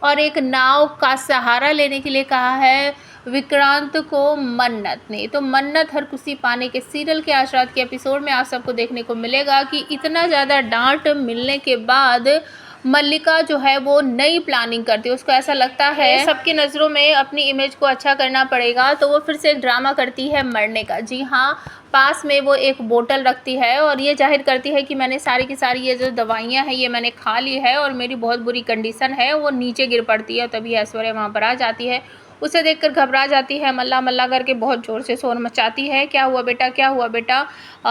और एक नाव का सहारा लेने के लिए कहा है विक्रांत को मन्नत ने। तो मन्नत हर खुशी पाने के सीरियल के आज रात के एपिसोड में आप सबको देखने को मिलेगा कि इतना ज़्यादा डांट मिलने के बाद मल्लिका जो है वो नई प्लानिंग करती है। उसको ऐसा लगता है सबकी नज़रों में अपनी इमेज को अच्छा करना पड़ेगा, तो वो फिर से एक ड्रामा करती है मरने का। जी हाँ, पास में वो एक बोतल रखती है और ये जाहिर करती है कि मैंने सारी की सारी ये जो दवाइयाँ हैं ये मैंने खा ली है और मेरी बहुत बुरी कंडीशन है। वो नीचे गिर पड़ती है, तभी ऐश्वर्या वहाँ पर आ जाती है। उसे देखकर घबरा जाती है, मल्ला मल्ला करके बहुत ज़ोर से शोर मचाती है, क्या हुआ बेटा, क्या हुआ बेटा,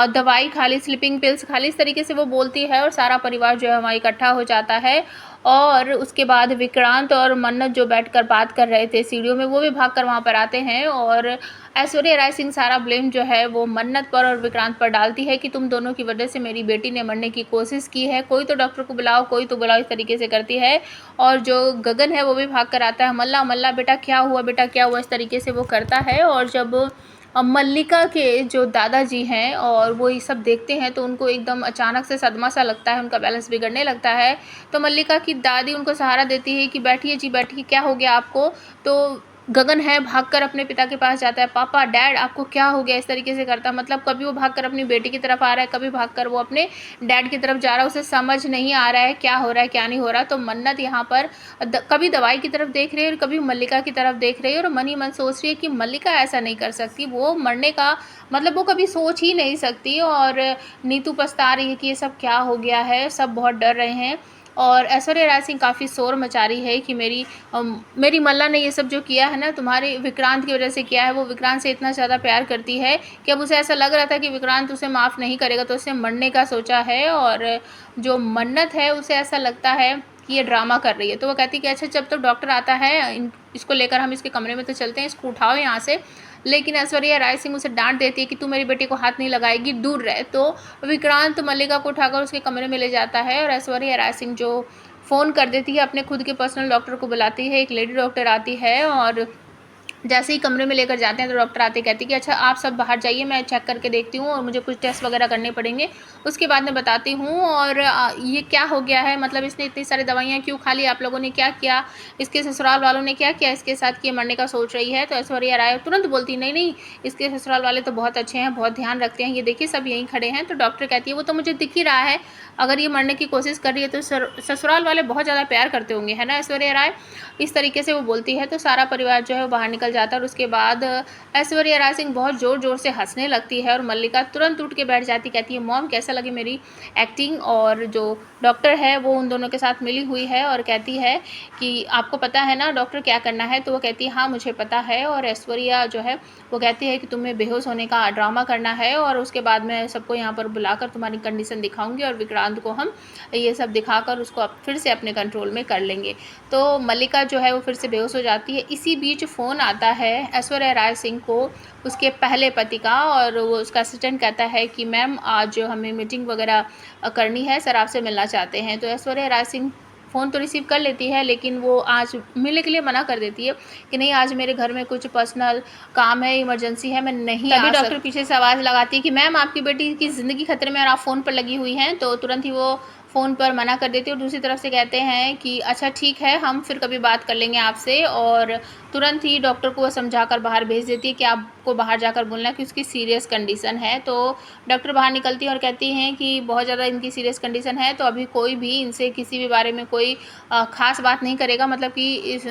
दवाई खा ली, स्लीपिंग पिल्स खा ली, इस तरीके से वो बोलती है। और सारा परिवार जो है वहाँ इकट्ठा हो जाता है। और उसके बाद विक्रांत और मन्नत जो बैठकर बात कर रहे थे सीढ़ियों में, वो भी भागकर वहाँ पर आते हैं। और ऐश्वर्या राय सिंह सारा ब्लेम जो है वो मन्नत पर और विक्रांत पर डालती है कि तुम दोनों की वजह से मेरी बेटी ने मरने की कोशिश की है, कोई तो डॉक्टर को बुलाओ, कोई तो बुलाओ, इस तरीके से करती है। और जो गगन है वो भी भाग कर आता है, मल्ला मल्ला बेटा क्या हुआ, बेटा क्या हुआ, इस तरीके से वो करता है। और जब मल्लिका के जो दादाजी हैं और वो ये सब देखते हैं तो उनको एकदम अचानक से सदमा सा लगता है, उनका बैलेंस बिगड़ने लगता है। तो मल्लिका की दादी उनको सहारा देती है कि बैठिए जी बैठिए, क्या हो गया आपको। तो गगन है भागकर अपने पिता के पास जाता है, पापा डैड आपको क्या हो गया, इस तरीके से करता है। मतलब कभी वो भागकर अपनी बेटी की तरफ आ रहा है, कभी भागकर वो अपने डैड की तरफ जा रहा है। उसे समझ नहीं आ रहा है क्या हो रहा है क्या नहीं हो रहा। तो मन्नत यहाँ पर कभी दवाई की तरफ देख रही है और कभी मल्लिका की तरफ देख रही है और मन ही मन सोच रही है कि मल्लिका ऐसा नहीं कर सकती, वो मरने का मतलब वो कभी सोच ही नहीं सकती। और नीतू पछता रही है कि ये सब क्या हो गया है, सब बहुत डर रहे हैं। और ऐश्वर्या राय सिंह काफ़ी शोर मचा रही है कि मेरी मल्ला ने ये सब जो किया है ना तुम्हारे विक्रांत की वजह से किया है। वो विक्रांत से इतना ज़्यादा प्यार करती है कि अब उसे ऐसा लग रहा था कि विक्रांत उसे माफ़ नहीं करेगा, तो उसे मरने का सोचा है। और जो मन्नत है उसे ऐसा लगता है कि ये ड्रामा कर रही है, तो वो कहती है कि अच्छा जब तक डॉक्टर आता है इसको लेकर हम इसके कमरे में तो चलते हैं, इसको उठाओ यहाँ से। लेकिन ऐश्वर्या राय सिंह उसे डांट देती है कि तू मेरी बेटी को हाथ नहीं लगाएगी, दूर रहे। तो विक्रांत मल्लिका को उठाकर उसके कमरे में ले जाता है और ऐश्वर्या राय सिंह जो फ़ोन कर देती है अपने खुद के पर्सनल डॉक्टर को बुलाती है। एक लेडी डॉक्टर आती है और जैसे ही कमरे में लेकर जाते हैं तो डॉक्टर आते कहती है कि अच्छा आप सब बाहर जाइए, मैं चेक करके देखती हूँ और मुझे कुछ टेस्ट वगैरह करने पड़ेंगे, उसके बाद मैं बताती हूँ। और ये क्या हो गया है, मतलब इसने इतनी सारी दवाइयाँ क्यों खा ली, आप लोगों ने क्या किया, इसके ससुराल वालों ने क्या किया इसके साथ कि ये मरने का सोच रही है। तो ऐश्वर्या राय तुरंत बोलती नहीं नहीं, इसके ससुराल वाले तो बहुत अच्छे हैं, बहुत ध्यान रखते हैं, ये देखिए सब यहीं खड़े हैं। तो डॉक्टर कहती है वो तो मुझे दिख ही रहा है, अगर ये मरने की कोशिश कर रही है तो ससुराल वाले बहुत ज़्यादा प्यार करते होंगे, है ना ऐश्वर्या राय, इस तरीके से वो बोलती है। तो सारा परिवार जो है वो बाहर निकल जाता है और उसके बाद ऐश्वर्या राय सिंह बहुत ज़ोर ज़ोर से हंसने लगती है और मल्लिका तुरंत उठ के बैठ जाती, कहती है मॉम कैसा लगी मेरी एक्टिंग। और जो डॉक्टर है वो उन दोनों के साथ मिली हुई है और कहती है कि आपको पता है ना डॉक्टर क्या करना है। तो वो कहती है हाँ मुझे पता है। और ऐश्वर्या जो है वो कहती है कि तुम्हें बेहोश होने का ड्रामा करना है और उसके बाद मैं सबको यहाँ पर बुलाकर तुम्हारी कंडीशन दिखाऊंगी और विक्रांत को हम ये सब दिखाकर उसको फिर से अपने कंट्रोल में कर लेंगे। तो मल्लिका जो है वो फिर से बेहोश हो जाती है। इसी बीच फ़ोन आता है ऐश्वर्या राय सिंह को उसके पहले पति का और वो उसका असिस्टेंट कहता है कि मैम आज हमें मीटिंग वगैरह करनी है, सर आपसे मिलना चाहते हैं। तो ऐश्वर्या राय सिंह फ़ोन तो रिसीव कर लेती है लेकिन वो आज मिलने के लिए मना कर देती है कि नहीं आज मेरे घर में कुछ पर्सनल काम है, इमरजेंसी है, मैं नहीं आ सकती। तभी डॉक्टर पीछे से आवाज़ लगाती है कि मैम आपकी बेटी की ज़िंदगी खतरे में और आप फ़ोन पर लगी हुई हैं। तो तुरंत ही वो फ़ोन पर मना कर देती है और दूसरी तरफ से कहते हैं कि अच्छा ठीक है हम फिर कभी बात कर लेंगे आपसे। और तुरंत ही डॉक्टर को वो समझाकर बाहर भेज देती है कि आपको बाहर जाकर बोलना है कि उसकी सीरियस कंडीशन है। तो डॉक्टर बाहर निकलती हैं और कहती हैं कि बहुत ज़्यादा इनकी सीरियस कंडीशन है, तो अभी कोई भी इनसे किसी भी बारे में कोई ख़ास बात नहीं करेगा, मतलब कि इस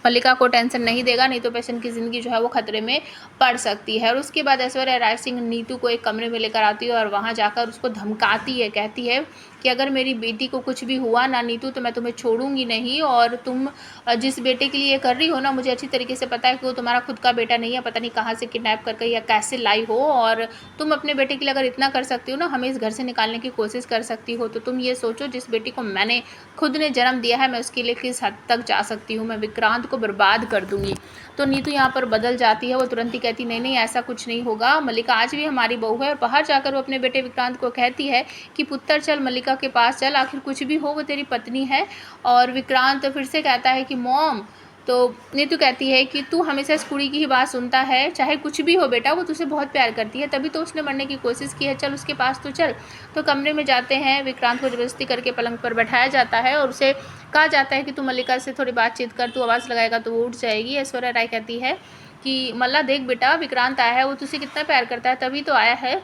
मल्लिका को टेंशन नहीं देगा, नहीं तो पेशेंट की ज़िंदगी जो है वो खतरे में पड़ सकती है। और उसके बाद ऐश्वर्या राय सिंह नीतू को एक कमरे में लेकर आती है और वहाँ जाकर उसको धमकाती है, कहती है कि अगर मेरी बेटी को कुछ भी हुआ ना नीतू तो मैं तुम्हें छोड़ूंगी नहीं। और तुम जिस बेटे के लिए कर रही हो ना मुझे अच्छी तरीके से पता है कि वो तुम्हारा खुद का बेटा नहीं है, पता नहीं कहाँ से किडनैप करके या कैसे लाई हो। और तुम अपने बेटे के लिए अगर इतना कर सकती हो ना, हमें इस घर से निकालने की कोशिश कर सकती हो, तो तुम ये सोचो जिस बेटी को मैंने खुद ने जन्म दिया है मैं उसके लिए किस हद तक जा सकती हूँ, मैं विक्रांत को बर्बाद कर दूंगी। तो नीतू यहाँ पर बदल जाती है, वो तुरंत ही कहती नहीं नहीं ऐसा कुछ नहीं होगा, मल्लिका आज भी हमारी बहू है। और बाहर जाकर वो अपने बेटे विक्रांत को कहती है कि पुत्र चल मल्लिका के पास चल, आखिर कुछ भी हो वो तेरी पत्नी है। और विक्रांत फिर से कहता है कि मॉम तो नीतू कहती है कि तू हमेशा इस कुड़ी की ही बात सुनता है, चाहे कुछ भी हो बेटा, वो तुझसे बहुत प्यार करती है, तभी तो उसने मरने की कोशिश की है, चल उसके पास तो चल। तो कमरे में जाते हैं, विक्रांत को ज़बरदस्ती करके पलंग पर बैठाया जाता है और उसे कहा जाता है कि तू मल्लिका से थोड़ी बातचीत कर, तू आवाज़ लगाएगा तो वो उठ जाएगी। ऐश्वर्या राय कहती है कि मल्ला देख बेटा, विक्रांत आया है, वो तुझसे कितना प्यार करता है, तभी तो आया है।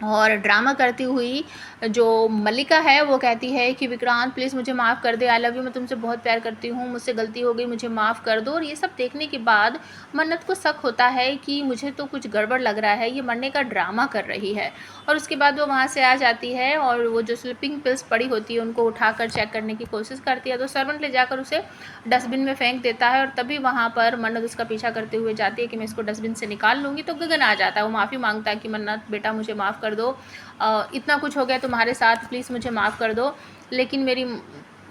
और ड्रामा करती हुई जो मल्लिका है वो कहती है कि विक्रांत प्लीज़ मुझे माफ़ कर दे, आई लव यू, मैं तुमसे बहुत प्यार करती हूँ, मुझसे गलती हो गई, मुझे माफ़ कर दो। और ये सब देखने के बाद मन्नत को शक होता है कि मुझे तो कुछ गड़बड़ लग रहा है, ये मरने का ड्रामा कर रही है। और उसके बाद वो वहाँ से आ जाती है और वो जो स्लीपिंग पिल्स पड़ी होती है उनको उठाकर चेक करने की कोशिश करती है, तो सर्वेंट ले जाकर उसे डस्टबिन में फेंक देता है। और तभी वहाँ पर मन्नत उसका पीछा करते हुए जाती है कि मैं इसको डस्टबिन से निकाल लूँगी। तो गगन आ जाता है, वो माफ़ी मांगता है कि मन्नत बेटा मुझे माफ़ कर दो, इतना कुछ हो गया तुम्हारे साथ, प्लीज़ मुझे माफ़ कर दो। लेकिन मेरी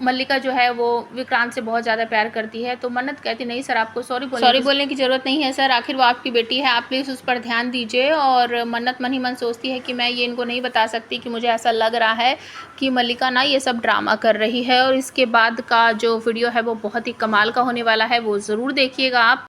मल्लिका जो है वो विक्रांत से बहुत ज़्यादा प्यार करती है। तो मन्नत कहती नहीं सर, आपको सॉरी बोलने की ज़रूरत नहीं है सर, आखिर वो आपकी बेटी है, आप प्लीज़ उस पर ध्यान दीजिए। और मन्नत मन ही मन सोचती है कि मैं ये इनको नहीं बता सकती कि मुझे ऐसा लग रहा है कि मल्लिका ना ये सब ड्रामा कर रही है। और इसके बाद का जो वीडियो है वो बहुत ही कमाल का होने वाला है, वो ज़रूर देखिएगा आप।